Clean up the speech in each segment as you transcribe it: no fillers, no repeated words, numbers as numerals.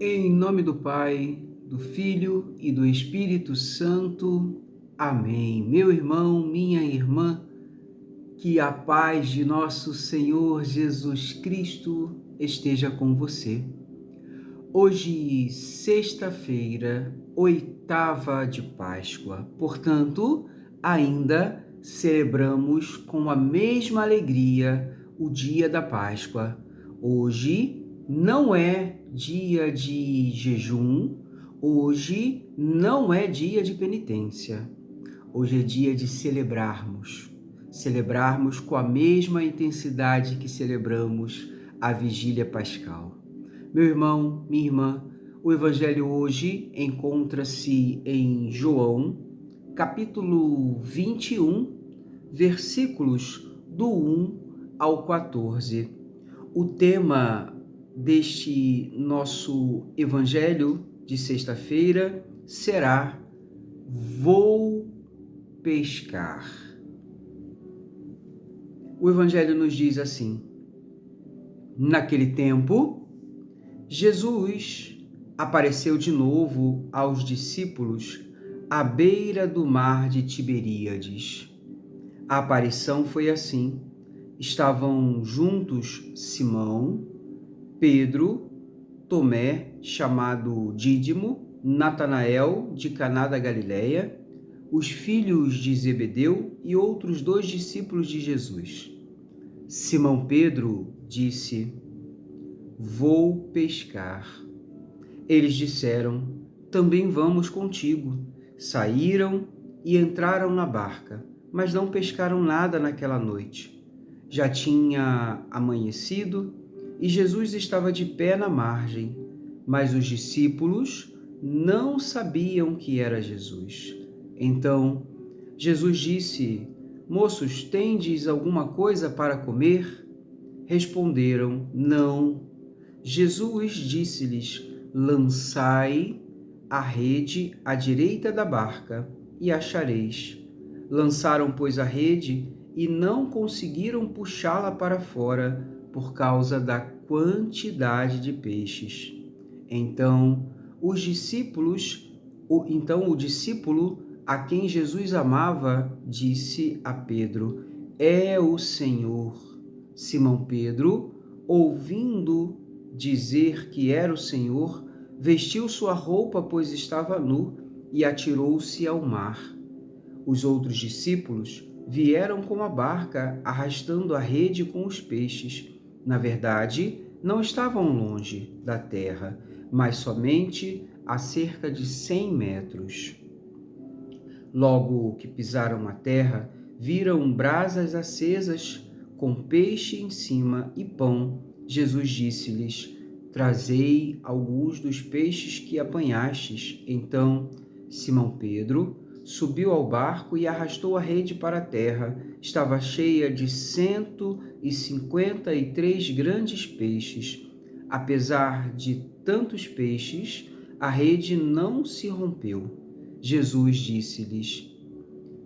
Em nome do Pai, do Filho e do Espírito Santo. Amém. Meu irmão, minha irmã, que a paz de nosso Senhor Jesus Cristo esteja com você. Hoje, sexta-feira, 8ª de Páscoa. Portanto, ainda celebramos com a mesma alegria o dia da Páscoa. Hoje não é dia de jejum, hoje não é dia de penitência. Hoje é dia de celebrarmos com a mesma intensidade que celebramos a vigília pascal. Meu irmão, minha irmã, o evangelho hoje encontra-se em João, capítulo 21, versículos do 1 ao 14. O tema deste nosso evangelho de sexta-feira será Vou pescar. O evangelho nos diz assim: naquele tempo, Jesus apareceu de novo aos discípulos à beira do mar de Tiberíades. A aparição foi assim: estavam juntos Simão, Pedro, Tomé, chamado Dídimo, Natanael, de Caná da Galileia, os filhos de Zebedeu e outros 2 discípulos de Jesus. Simão Pedro disse: Vou pescar. Eles disseram: Também vamos contigo. Saíram e entraram na barca, mas não pescaram nada naquela noite. Já tinha amanhecido e Jesus estava de pé na margem, mas os discípulos não sabiam que era Jesus. Então, Jesus disse: Moços, tendes alguma coisa para comer? Responderam: Não. Jesus disse-lhes: Lançai a rede à direita da barca e achareis. Lançaram, pois, a rede e não conseguiram puxá-la para fora por causa da quantidade de peixes. Então o discípulo a quem Jesus amava disse a Pedro: É o Senhor. Simão Pedro, ouvindo dizer que era o Senhor, vestiu sua roupa, pois estava nu, e atirou-se ao mar. Os outros discípulos vieram com a barca, arrastando a rede com os peixes. Na verdade, não estavam longe da terra, mas somente a cerca de 100 metros. Logo que pisaram a terra, viram brasas acesas com peixe em cima e pão. Jesus disse-lhes: Trazei alguns dos peixes que apanhastes. Então Simão Pedro subiu ao barco e arrastou a rede para a terra. Estava cheia de 153 grandes peixes. Apesar de tantos peixes, a rede não se rompeu. Jesus disse-lhes: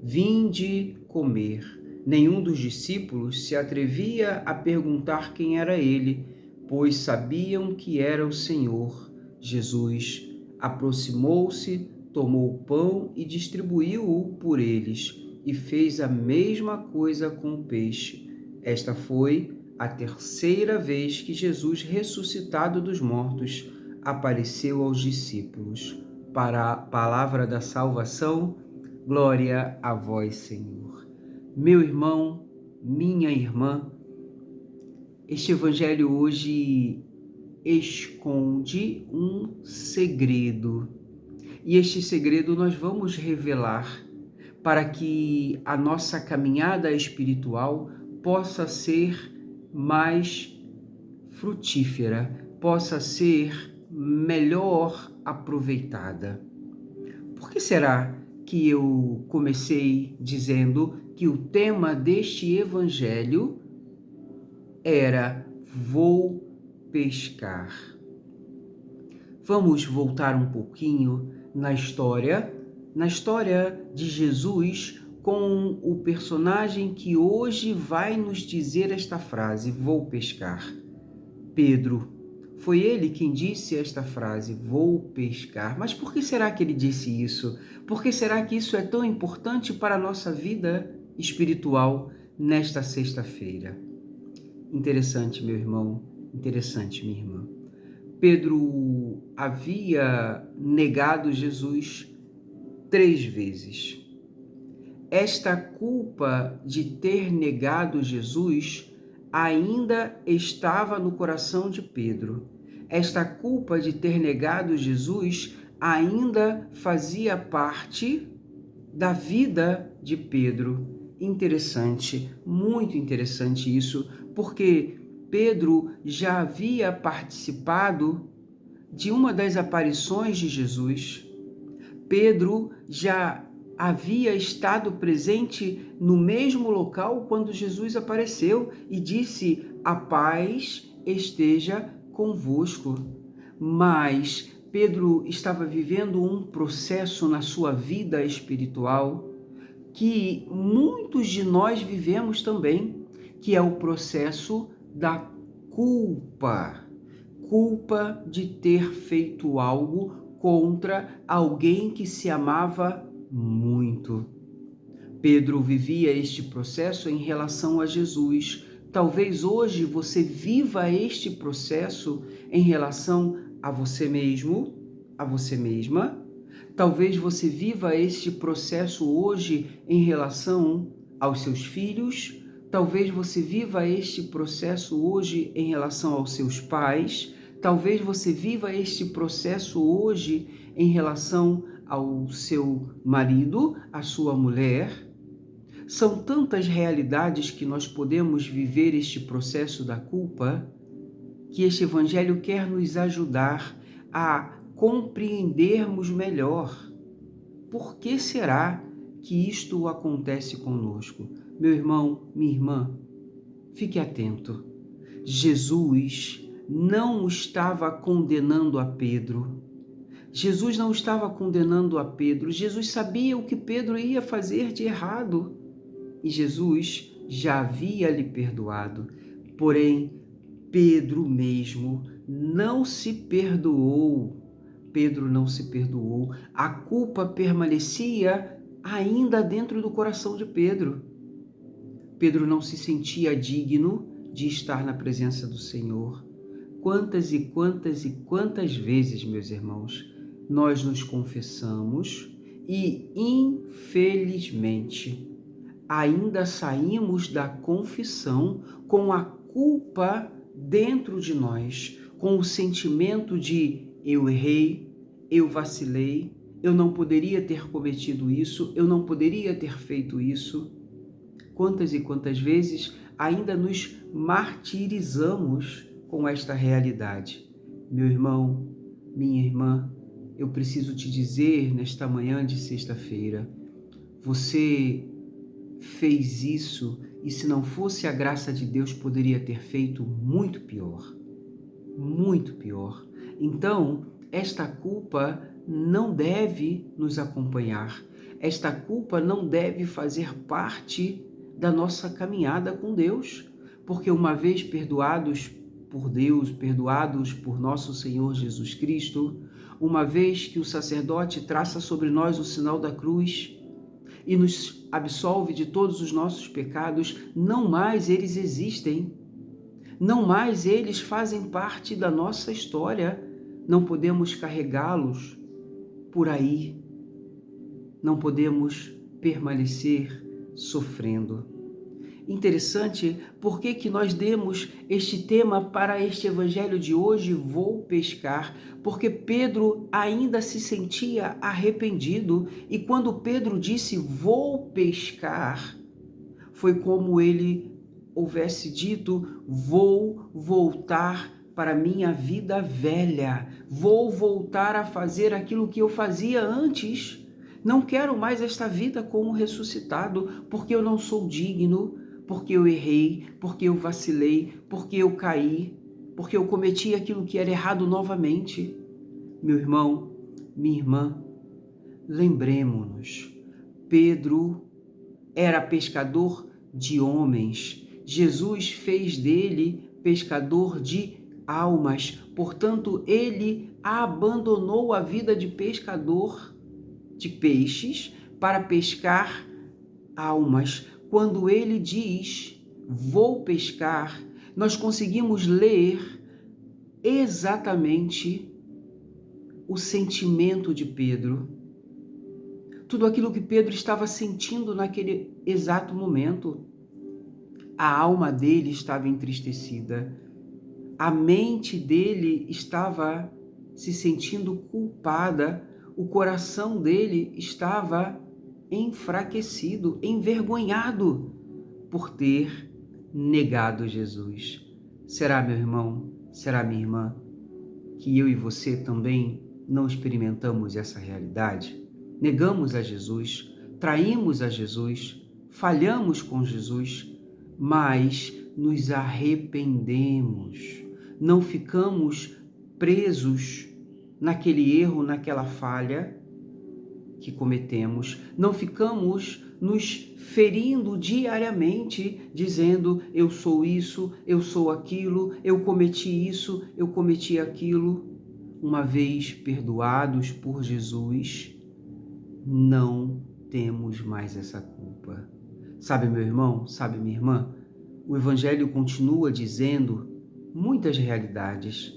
Vinde comer. Nenhum dos discípulos se atrevia a perguntar quem era ele, pois sabiam que era o Senhor. Jesus aproximou-se, tomou o pão e distribuiu-o por eles, e fez a mesma coisa com o peixe. Esta foi a 3ª vez que Jesus, ressuscitado dos mortos, apareceu aos discípulos. Para a palavra da salvação, glória a vós, Senhor. Meu irmão, minha irmã, este evangelho hoje esconde um segredo. E este segredo nós vamos revelar para que a nossa caminhada espiritual possa ser mais frutífera, possa ser melhor aproveitada. Por que será que eu comecei dizendo que o tema deste evangelho era Vou pescar? Vamos voltar um pouquinho na história de Jesus com o personagem que hoje vai nos dizer esta frase: Vou pescar. Pedro Foi ele quem disse esta frase, vou pescar. Mas por que será que ele disse isso? Por que será que isso é tão importante para a nossa vida espiritual nesta sexta-feira? Interessante, meu irmão, interessante, minha irmã. Pedro havia negado Jesus 3 vezes. Esta culpa de ter negado Jesus ainda estava no coração de Pedro. Esta culpa de ter negado Jesus ainda fazia parte da vida de Pedro. Interessante, muito interessante isso, porque Pedro já havia participado de uma das aparições de Jesus. Pedro já havia estado presente no mesmo local quando Jesus apareceu e disse: "A paz esteja convosco". Mas Pedro estava vivendo um processo na sua vida espiritual que muitos de nós vivemos também, que é o processo da culpa. Culpa de ter feito algo contra alguém que se amava muito. Pedro vivia este processo em relação a Jesus. Talvez hoje você viva este processo em relação a você mesmo, a você mesma. Talvez você viva este processo hoje em relação aos seus filhos. Talvez você viva este processo hoje em relação aos seus pais. Talvez você viva este processo hoje em relação ao seu marido, à sua mulher. São tantas realidades que nós podemos viver este processo da culpa, que este evangelho quer nos ajudar a compreendermos melhor. Por que será que isto acontece conosco? Meu irmão, minha irmã, fique atento. Jesus não estava condenando a Pedro. Jesus não estava condenando a Pedro. Jesus sabia o que Pedro ia fazer de errado. E Jesus já havia lhe perdoado. Porém, Pedro mesmo não se perdoou. Pedro não se perdoou. A culpa permanecia ainda dentro do coração de Pedro. Pedro não se sentia digno de estar na presença do Senhor. Quantas e quantas e quantas vezes, meus irmãos, nós nos confessamos e, infelizmente, ainda saímos da confissão com a culpa dentro de nós, com o sentimento de eu errei, eu vacilei, eu não poderia ter cometido isso, eu não poderia ter feito isso. Quantas e quantas vezes ainda nos martirizamos com esta realidade. Meu irmão, minha irmã, eu preciso te dizer nesta manhã de sexta-feira, você fez isso e se não fosse a graça de Deus poderia ter feito muito pior. Muito pior. Então, esta culpa não deve nos acompanhar. Esta culpa não deve fazer parte da nossa caminhada com Deus, porque uma vez perdoados por Deus, perdoados por nosso Senhor Jesus Cristo, uma vez que o sacerdote traça sobre nós o sinal da cruz e nos absolve de todos os nossos pecados, não mais eles existem, não mais eles fazem parte da nossa história, não podemos carregá-los por aí, não podemos permanecer sofrendo. Interessante, por que nós demos este tema para este evangelho de hoje, vou pescar? Porque Pedro ainda se sentia arrependido e quando Pedro disse vou pescar, foi como ele houvesse dito, vou voltar para minha vida velha, vou voltar a fazer aquilo que eu fazia antes. Não quero mais esta vida como ressuscitado, porque eu não sou digno, porque eu errei, porque eu vacilei, porque eu caí, porque eu cometi aquilo que era errado novamente. Meu irmão, minha irmã, lembremos-nos, Pedro era pescador de homens. Jesus fez dele pescador de almas. Portanto, ele abandonou a vida de pescador de peixes para pescar almas. Quando ele diz, vou pescar, nós conseguimos ler exatamente o sentimento de Pedro. Tudo aquilo que Pedro estava sentindo naquele exato momento. A alma dele estava entristecida. A mente dele estava se sentindo culpada. O coração dele estava enfraquecido, envergonhado por ter negado Jesus. Será, meu irmão? Será, minha irmã, que eu e você também não experimentamos essa realidade? Negamos a Jesus, traímos a Jesus, falhamos com Jesus, mas nos arrependemos. Não ficamos presos naquele erro, naquela falha que cometemos. Não ficamos nos ferindo diariamente, dizendo, eu sou isso, eu sou aquilo, eu cometi isso, eu cometi aquilo. Uma vez perdoados por Jesus, não temos mais essa culpa. Sabe, meu irmão? Sabe, minha irmã? O Evangelho continua dizendo muitas realidades.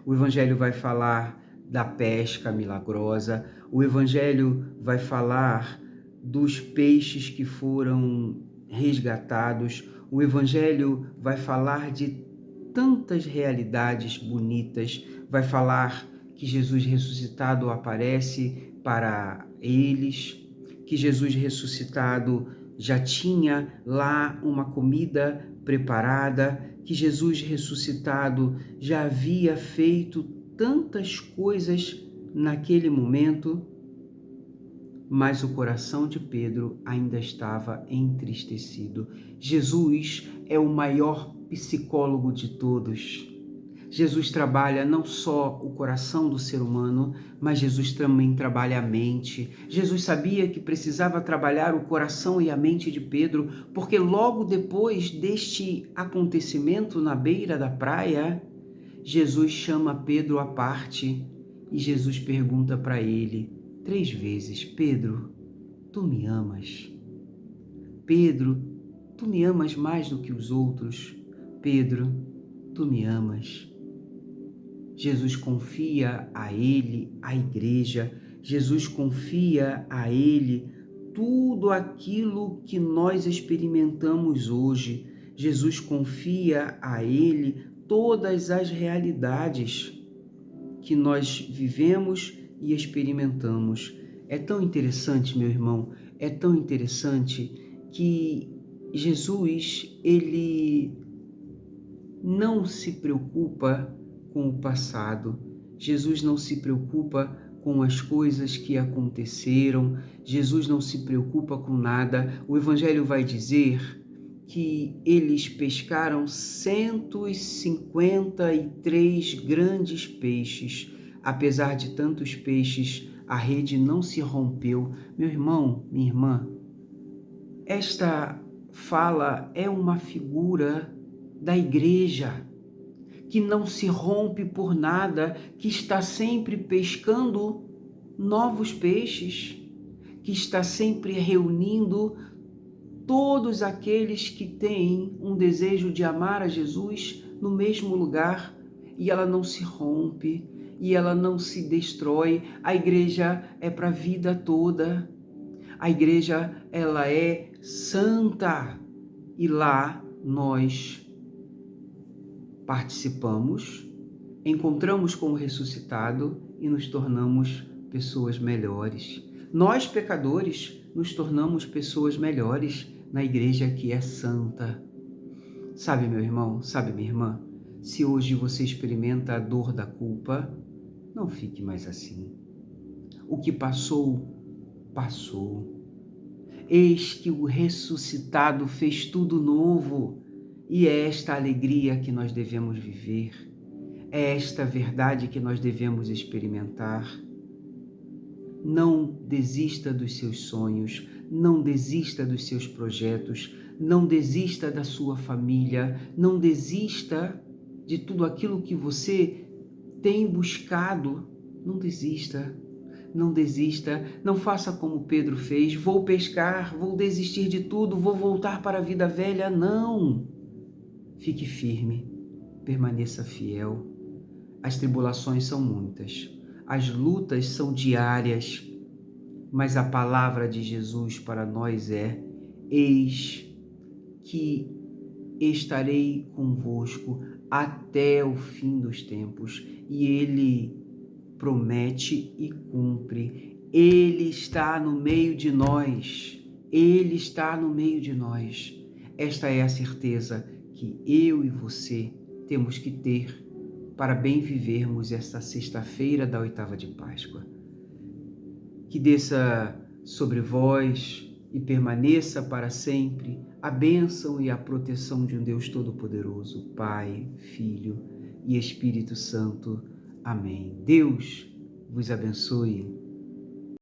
O Evangelho vai falar da pesca milagrosa, o Evangelho vai falar dos peixes que foram resgatados, o Evangelho vai falar de tantas realidades bonitas, vai falar que Jesus ressuscitado aparece para eles, que Jesus ressuscitado já tinha lá uma comida preparada, que Jesus ressuscitado já havia feito tantas coisas naquele momento, mas o coração de Pedro ainda estava entristecido. Jesus é o maior psicólogo de todos. Jesus trabalha não só o coração do ser humano, mas Jesus também trabalha a mente. Jesus sabia que precisava trabalhar o coração e a mente de Pedro, porque logo depois deste acontecimento na beira da praia, Jesus chama Pedro à parte e Jesus pergunta para ele 3 vezes, Pedro, tu me amas? Pedro, tu me amas mais do que os outros? Pedro, tu me amas? Jesus confia a ele a igreja, Jesus confia a ele tudo aquilo que nós experimentamos hoje. Jesus confia a ele todas as realidades que nós vivemos e experimentamos. É tão interessante, meu irmão, é tão interessante que Jesus, ele não se preocupa com o passado. Jesus não se preocupa com as coisas que aconteceram. Jesus não se preocupa com nada. O Evangelho vai dizer que eles pescaram 153 grandes peixes. Apesar de tantos peixes, a rede não se rompeu. Meu irmão, minha irmã, esta fala é uma figura da igreja, que não se rompe por nada, que está sempre pescando novos peixes, que está sempre reunindo todos aqueles que têm um desejo de amar a Jesus no mesmo lugar, e ela não se rompe, e ela não se destrói. A igreja é para a vida toda. A igreja, ela é santa, e lá nós participamos, encontramos com o ressuscitado e nos tornamos pessoas melhores. Nós, pecadores, nos tornamos pessoas melhores na igreja que é santa. Sabe, meu irmão, sabe, minha irmã, se hoje você experimenta a dor da culpa, não fique mais assim. O que passou, passou. Eis que o ressuscitado fez tudo novo. E é esta alegria que nós devemos viver, é esta verdade que nós devemos experimentar. Não desista dos seus sonhos, não desista dos seus projetos, não desista da sua família, não desista de tudo aquilo que você tem buscado, não desista. Não desista, não faça como Pedro fez, vou pescar, vou desistir de tudo, vou voltar para a vida velha. Não! Fique firme, permaneça fiel. As tribulações são muitas, as lutas são diárias, mas a palavra de Jesus para nós é: eis que estarei convosco até o fim dos tempos. E Ele promete e cumpre. Ele está no meio de nós. Ele está no meio de nós. Esta é a certeza que eu e você temos que ter para bem vivermos esta sexta-feira da oitava de Páscoa. Que desça sobre vós e permaneça para sempre a bênção e a proteção de um Deus Todo-Poderoso, Pai, Filho e Espírito Santo. Amém. Deus vos abençoe.